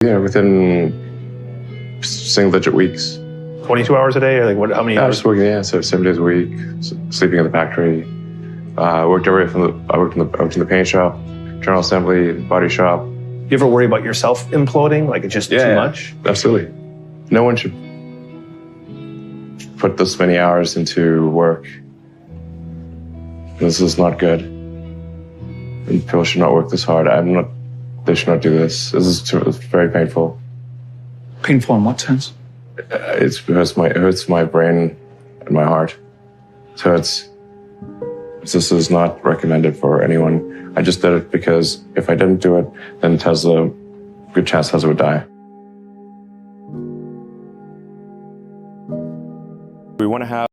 Yeah, within single-digit weeks. 22 hours a day, or like what? How many I hours? was working, so 7 days a week, sleeping in the factory. I worked in the paint shop, general assembly, body shop. You ever worry about yourself imploding? Like it's just too much? Absolutely. No one should put this many hours into work. This is not good. And people should not work this hard. They should not do this. It's very painful. Painful in what sense? It hurts my brain and my heart. So this is not recommended for anyone. I just did it because if I didn't do it, then good chance Tesla would die. We want to have